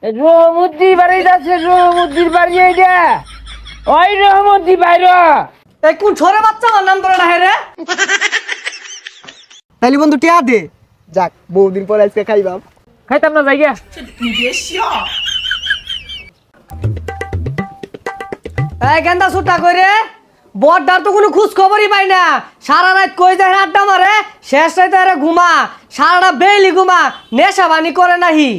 রহমদ্দি বাড়ি যাচ্ছে, রহমদ্দির বাড়ি এইটা। ওই রহমদ্দি বাইরে। এই কোন ছোরে বাচ্চা আমার নাম ধরে না রে? তাইলে বন্ধু টিয়া দে। যাক বহুদিন পর আজকে খাইবাম। খাইতাম না জায়গা। এই গেন্দা সুটা করে বড়দার তো কোনো খোঁজ খবরই পাই না। সারা রাত কই যায় আড্ডা মারে, শেষ রাতে আরে ঘুমা, সারাটা বেলি ঘুমা, নেশা বানি করে নাহি।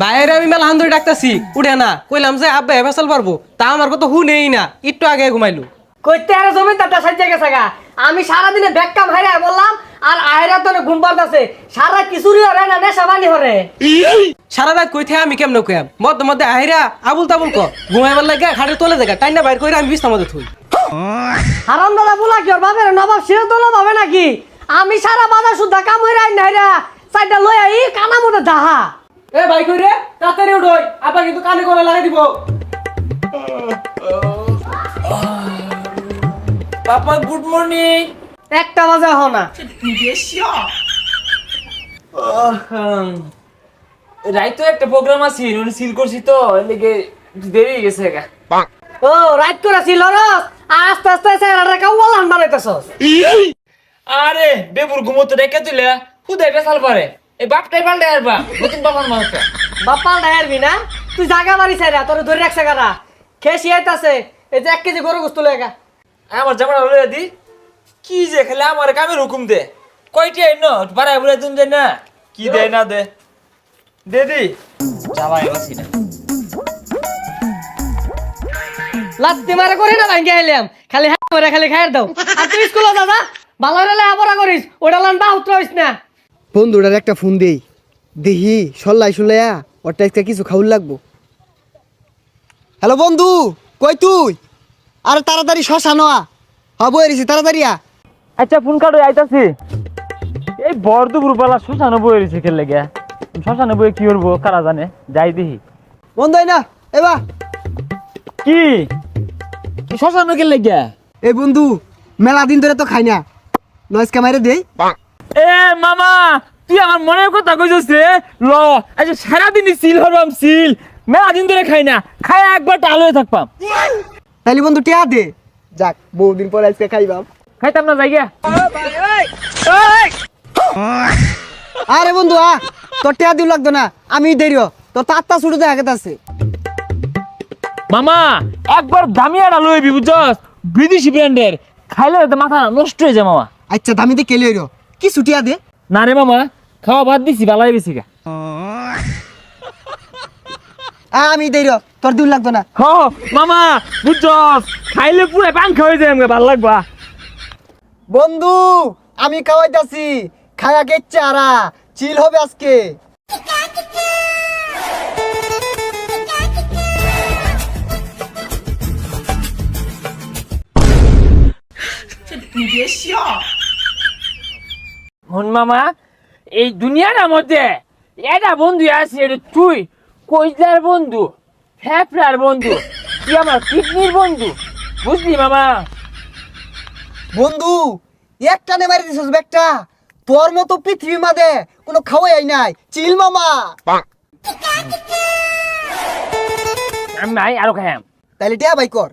বাইরে আমি মেলা হান্দুরি ডাকতেছি উঠে না, কইলাম যে আব্বা ফেসাল পারবো, তা আমার কথা হু নেই না, একটু আগে ঘুমাইলো। কইতে আরে জমিদারটা সাজ্জা গেছে গা। আমি সারাদিনে ব্যাককাম হাইরা বললাম, আর আয়রা তো ঘুম পাড়তাছে। সারা কিছুরি হরে না, নেশা বানি হরে। সারা রাত কই থেকে আমি কেমন কইম, মধ্যে মধ্যে আহিরা আবুল তাবুল ক ঘুমাইবার লাগে খাটে তোলে দেখা টাইনা বাইর করে আমি বিছনার মধ্যে থুই। হারাম দাদা বলা কি ওর বাপের নবাব সেও তোলা ভাবে নাকি? আমি সারা বাজার সুদ্ধা কাম হইরা আইন নাইরা চাইটা লই আই কানা মতো দাহা। এ ভাই কই রে, তাড়াতাড়ি উঠোই, আপা কিন্তু কানে করে লাগাই দিব। পাপা গুড মর্নিং। একটা বাজে হ না। রাইতো একটা প্রোগ্রাম আছে, উনি সিল করছি তো এদিকে দেরি হয়ে গেছে গা। ও রাইট করে ছিল রস, আস্তে আস্তে চেহারাটা কাউয়ালান বানাইতেছস। আরে বেবুর ঘুমোতে রেখে তুলে খুদাই বেসাল পারে। এই বাপটাই পাল্টে আসবা, নতুন বাবার মানুষটা। বাপ্পা ডায়ারবি না, তুই জাগা বাড়ি চাইরা তোর ধরে রাখছে গাড়া খেসি আইতাছে। এই যে 1 কেজি গরু গোস্ত লেগা আমার জামাটা লইয়া দি। কি যে খেলে আমার কামের হুকুম দে। কয়টি আইন বাড়াই বুড়াই তুমি যাই না, কি দেয় না দে দে দি যাবাই বাসি না। লাত্তি মারে করি না ভাঙ্গে আইলাম, খালি হ্যাঁ করে খালি খাইর দাও। আর তুই স্কুলে দাদা ভালো হলে আবরা করিস, ওটা লান বা উত্তর হইস না। বন্ধুটার একটা ফোন দেই, দেখি সল্লাই সুলাইয়া ওরটা আজকে কিছু খাউল লাগবো। হ্যালো বন্ধু, কই তুই? আরে তাড়াতাড়ি শশা নোয়া হবো এরিছি, তাড়াতাড়ি আ। আচ্ছা ফোন কাটো আইতাছি। এই বড় দুপুর বেলা শ্মশানে বই রয়েছে খেলে গিয়া, শ্মশানে বই কি করবো কারা জানে, যাই দেখি। বন্ধু না এবা কি শ্মশানে খেলে গিয়া? এই বন্ধু মেলা দিন ধরে তো খাই না, নয়েজ ক্যামেরা দেই। এ মামা তুই আমার মনের কথা কইছিস রে। ল আচ্ছা সারাদিনই সিল হরবাম, সিল মেলা দিন ধরে খাই না, খাই একবার টাল হয়ে থাকবাম। তাইলে বন্ধু টিয়া দে। যাক বহুদিন পর আজকে খাইবাম। খাইতাম না জায়গা। আরে বন্ধু আ, তোর টিয়া দিও লাগতো না, আমি দেরি তোর তাত্তা ছুটে দেখা আছে। মামা একবার দামিয়া ডাল হইবি বুঝছস, বিদেশি ব্র্যান্ডের, খাইলে তো মাথা নষ্ট হয়ে যায় মামা। আচ্ছা দামিতে কেলে হইরো কি ছুটিয়া দে। না রে মামা খাওয়া বাদ দিছি, ভালো হয়ে গেছি গা। আমি দেরি তোর দিও লাগতো না। হ মামা বুঝছস, খাইলে পুরো পাংখা হয়ে যায়, আমাকে ভালো লাগবা। বন্ধু আমি খাওয়াইতাছি, খায়া গেচ্ছে আরা চিল হবে আজকে। হন মামা এই দুনিয়ার মধ্যে এটা বন্ধু আছে, এটা তুই কইজার বন্ধু, ফেফড়ার বন্ধু, তুই আমার কিডনির বন্ধু, বুঝলি মামা? বন্ধু একটা নে মারি দিছস ব্যাগটা, তোর মতো পৃথিবী মাঝে কোনো খাওয়াই নাই, চিল মামা। আমি নাই আরো খাইম। তাইলে টিয়া ভাই কর।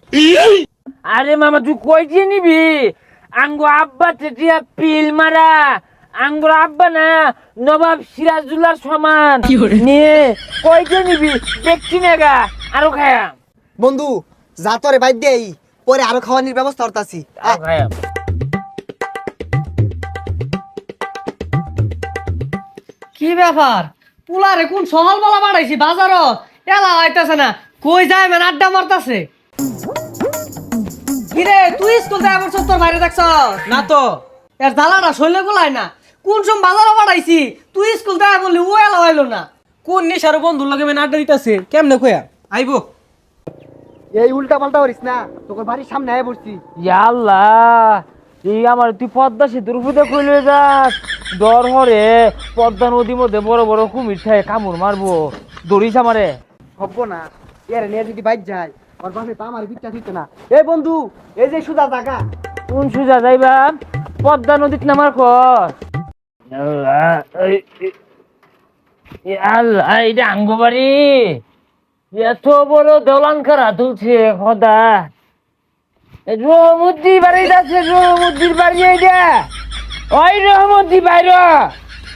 আরে মামা তুই কইতে নিবি? আঙ্গো আব্বা টেটিয়া পিল মারা, আঙ্গুর আব্বা না নবাব সিরাজুল্লাহর সমান নিয়ে কইতে নিবি? দেখছি না গা, আরো খাইম। বন্ধু যা তোরে বাইর দেই, পরে আরো খাওয়ানোর ব্যবস্থা করতাছি। আরো খাইম। কি ব্যাপার পুলারে কোন সহল বলা বাড়াইছি বাজারত, এলা হইতাছে না, কই যায় মেন আড্ডা মারতাছে। কিরে তুই স্কুল যায় বছর তোর বাইরে দেখছ না তো এর জ্বালাটা শৈলে গুলাই না, কোন সম বাজারও বাড়াইছি তুই স্কুল যায় বললি ও এলা হইলো না। কোন নিশার বন্ধুর লগে মেন আড্ডা দিতেছে, কেমনে কয়া আইবো? এই উল্টা পাল্টা করিস না, তোর বাড়ির সামনে আয় বসছি। আল্লাহ এই আমার তুই পদ্মা সেতুর উপরে খুলে যাস, ডর হরে পদ্মা নদীর মধ্যে বড় বড় কুমির থাকে, কামড় মারবো, দৌড়িস আমারে। হব না এর নিয়ে যদি বাইক যায়, ওর বাসে তো আমার বিচ্ছা দিত না। এই বন্ধু এই যে সুদা জায়গা। কোন সুজা যাইবা? পদ্মা নদীত নামার কর। আল্লাহ, এটা আঙ্গ বাড়ি। এত বড় দলান খারা তুলছে খোদা। রহমদ্দি বাড়ি আছে, রহমদ্দির বাড়ি এইটা। ওই রহমদ্দি বাইর।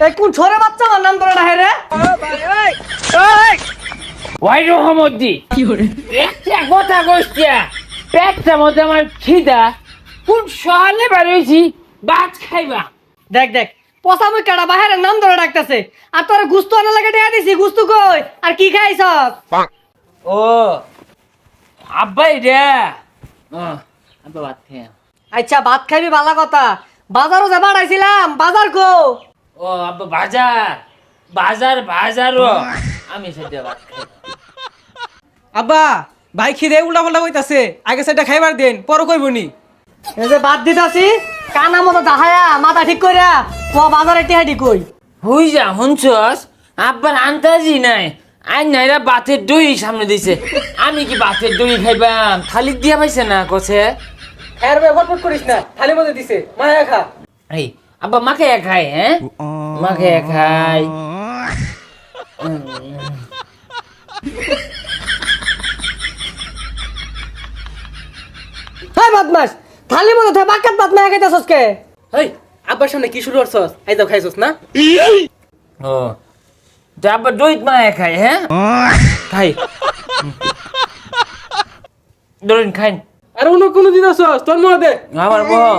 এই কোন ছোরে বাচ্চা আমার নাম ধরে ডাহে রে? ওই রহমদ্দি একটা কথা কইছিয়া পেটটা মধ্যে আমার খিদা। কোন সহালে বাড়িয়েছি ভাত খাইবা। দেখ দেখ পচা মুই কাটা বাহিরের নাম ধরে ডাকতেছে। আর তোর গুস্তু আনা লাগে দেয়া দিছি, গুস্তু কই আর কি খাইছস? ও আব্বা এটা আব্বা ভাত খাই। আচ্ছা ভাত খাইবি ভালো কথা, বাজারও যা বাড়াইছিলাম, বাজার কো? ও আব্বা বাজার বাজার বাজারও আমি সেটা ভাত খাই। আব্বা ভাই খিদে উল্টা পাল্টা কইতাছে, আগে সেটা খাইবার দেন পরে কইবনি। এই যে বাদ দিতাছি কানা মতো দাহায়া মাথা ঠিক কইরা ও বাজারে টিহাডি কই। হই যা হুনছস, আব্বার আন্তাজি নাই। আই নাইরা বাতের দই সামনে দিছে, আমি কি বাতের দই খাইবাম? থালি দিয়া পাইছে না কছে। খায়ের ভাই ফটফট করিস না, থালি মধ্যে দিছে মায়া খা। এই আব্বা মাকে খাই, হ্যাঁ মাকে খাই। হাই বদমাস, থালি মতো থে বাকাত ভাত মায়া খাইতাছস কে? হেই আব্বার সামনে কি শুরু করছস? আই যাও খাইছস না? ও তো আব্বা দই মাকে খাই, হ্যাঁ খাই। ধরুন খাই আর অন্য কোনো দিন আসছস তোর মুখ দে। আমার বউ।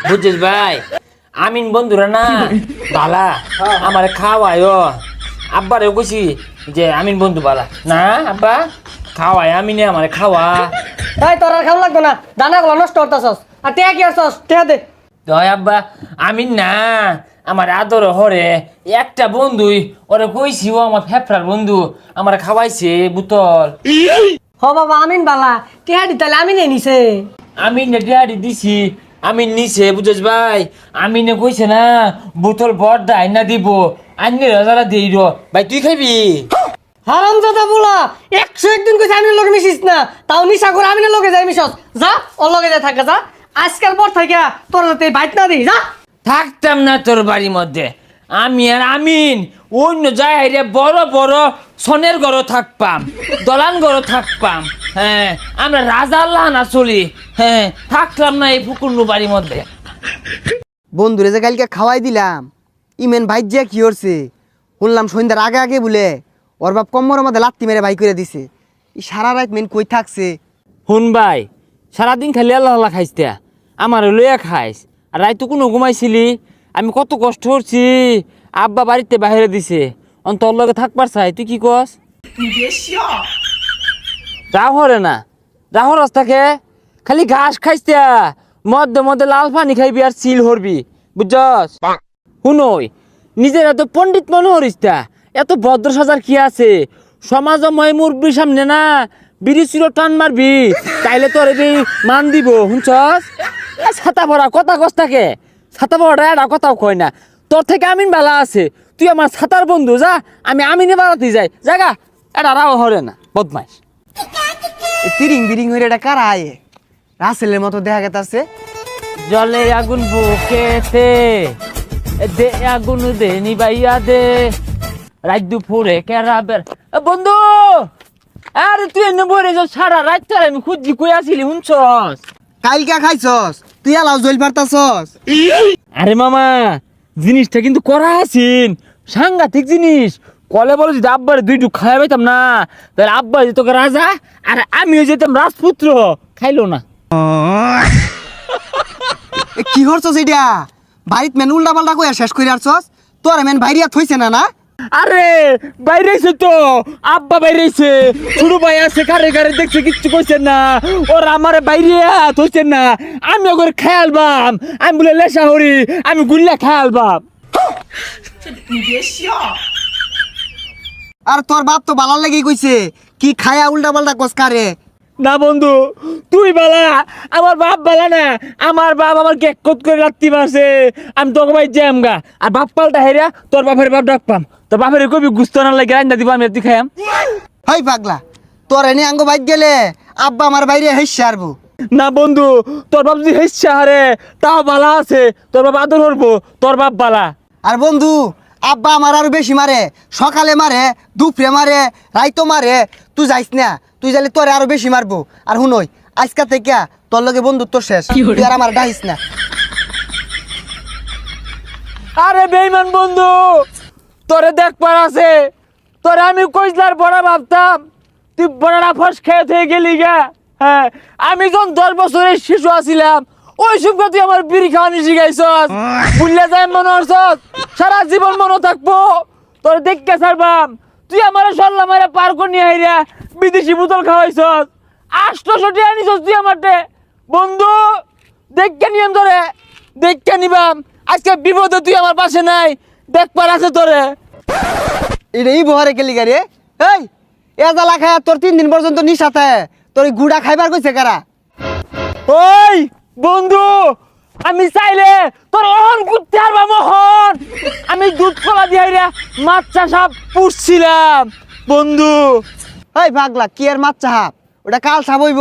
বুঝছিস ভাই, আমিন বন্ধুরা না বালা আমার খাওয়ায়। আব্বারে কইছি যে আমিন বন্ধু বালা না, আব্বা খাওয়ায় আমিনে আমার খাওয়া। এই তোর আর খাওয়া লাগবে না, দানাগুলো নষ্ট করতাছস। আর টিয়া কি আছস? টিয়া দে। দয় আব্বা আমিন না আমার আদর হরে একটা বন্ধুই ওরে কইছি, ও আমার ফেফড়ার বন্ধু আমার খাওয়াইছে বোতল। হ বাবা আমিন বালা, টিহাডি তাহলে আমিনে নিছে। আমি ডিয়ারি দিছি, আমি নিছে বুঝছ ভাই। আমি কইছে না বোতল বড় আইনা দিব, আইনে রাজারা দিই র ভাই। তুই খাইবি? হারামজাদা বলা 101 দিন কইছে আমিনের লগে মিশিস না, তাও নিশা করে আমিনের লগে যাই মিশস। যা ওর লগে যাই থাকা যা, আজকাল পর থেকে তোর হাতে বাইট না দিই যা। থাকতাম না তোর বাড়ির মধ্যে। আমি আর আমিন অন্য জায়গায় বড় বড় সনের ঘরও থাকপাম, দলান ঘরও থাকপাম। হ্যাঁ আমরা রাজা আল্লাহ না চলি। হ্যাঁ থাকলাম না এই ফুকুন্নু বাড়ির মধ্যে। বন্ধুরে যে কালকে খাওয়াই দিলাম, ইমেন ভাই যে কি করছে শুনলাম সন্ধ্যার আগে আগে বলে ওর বাপ কম্মরের মধ্যে লাত্তি মেরে ভাই করে দিছে। এই সারা রাত মেন কই থাকছে? শুন ভাই, সারাদিন খালি আল্লাহ আল্লাহ খাইস তা, আমার লইয়া খাইস। আর রাইতো কোনো ঘুমাইছিলি? আমি কত কষ্ট করছি, আব্বা বাড়িতে বাইরে দিছে, তোর লগে থাকবার চাই। তুই কি কস? যা হরে না, যা হরস থাকে খালি ঘাস খাইস তা, মধ্যে মধ্যে লাল পানি খাইবি আর চিল হরবি বুঝছস। শুনই নিজের এত পণ্ডিত মনে হরিস তা, এত ভদ্র সাজার কি আছে? সমাজ ময় মুরব্বীর সামনে না বিড়ি চির টান মারবি, তাইলে তোর মান দিব। শুনছস? ছাতা ভরা কথা কস থাকে, ছাতা ভরা এটা কথাও কয় না। তোর থেকে আমিন বেলা আছে, তুই আমার ছাতার বন্ধু। যা আমি আমিনে বেড়াতে যাই জাগা, এটা রাও হরে না বদমাইশ। তিরিং বিরিং হয়ে এটা কারা আয়ে রাসেলের মতো দেখা গেছে। জলে আগুন বুকেতে দে, আগুন দে নিবাইয়া দে, রাত দুপুরে কেরাবের। বন্ধু আরে তুই এনে বলে যাও, সারা রাত তার আমি খুঁজি কই আসিলি। শুনছস? কালকা খাইছস তুই আলাও জল পারতাছস। আরে মামা জিনিসটা কিন্তু করা আছিন, সাংঘাতিক জিনিস। কলে বলে যদি আব্বারে দুই ডুক খাওয়া পাইতাম না, তাহলে আব্বা যেত রাজা আর আমিও যেতাম রাজপুত্র। খাইলো না। কি করছস এটা? বাড়িত মেন উল্টা পাল্টা কইয়া শেষ করে আসছস। তোর মেন বাইরিয়া থইছে না না? আরে বাইরেছে তো, আব্বা বাইরেছে, ছোট ভাই আছে কারে কারে দেখছে, কিচ্ছু কইছেন না। ওর আমার বাইরে থইছেন না, আমি ওর খেয়ালবাম। আমি বলে লেসা হরি, আমি গুল্লা খেয়ালবাম। আর তোর বাপ তো বালার লাগি কইছে, কি খায়া উল্টা পাল্টা কস কারে? না বন্ধু তুই বালা, আমার বাপ বালা না। আমার বাপ আমার কেকত করে রাত্রি মারছে, আমি তোকে ভাই জ্যাম গা। আর বাপ পাল্টা হেরা তোর বাপের বাপ ডাক পাম, তোর বাপের কবি গুস্ত না লাগে রান্না দিব, আমি তুই খাইয়াম। হই পাগলা, তোর এনে আঙ্গ বাইক গেলে আব্বা আমার বাইরে হেসে আরবো। না বন্ধু, তোর বাপ যদি হেসছে হারে তাও বালা আছে, তোর বাপ আদর করবো, তোর বাপ বালা। আর বন্ধু আব্বা আমার আরো বেশি মারে, সকালে মারে, দুপুরে মারে, রাইতো মারে। তুই যাইস না, তুই যাইলে তোরে আরো বেশি মারবো। আর শুনই আজকা থেকে তোর লগে বন্ধুত্ব শেষ, তুই আর আমার ডাইস না। আরে বেইমান বন্ধু, তোরে দেখবার আছে, তোরে আমি কইলার বড় ভাবতাম, তুই বড়রা ফস খেয়ে থেকে গেলি গা। হ্যাঁ, আমি যখন 10 বছরের শিশু আছিলাম ওই সময় তুই আমার বিড়ি খাওয়ানি শিখাইছস, বুঝলে যাই মনে হচ্ছস সারা জীবন মনে থাকবো। তোর দেখকে ছাড়বাম, তুই আমার সল্লা মারে পার করে নিয়ে আইরা বিদেশি বোতল খাওয়াইছস, 800 টাকা নিছস তুই আমারটে। বন্ধু দেখকে নিয়ম ধরে, দেখকে নিবাম, আজকে বিপদে তুই আমার পাশে নাই, দেখবার আছে তোরে। এটা এই বহরে গেলি গাড়ি এই এজালা খায় তোর 3 দিন পর্যন্ত নিশাতে তোর এই গুড়া খাইবার কইছে কারা? ওই বন্ধু, আমি চাইলে তোর অহন করতে পারবা মোহন। আমি দুধ কলা দিয়ে মাছ চাষা পুষছিলাম বন্ধু। এই পাগলা কি আর মাছ চাহাব, ওটা কাল সাবইব।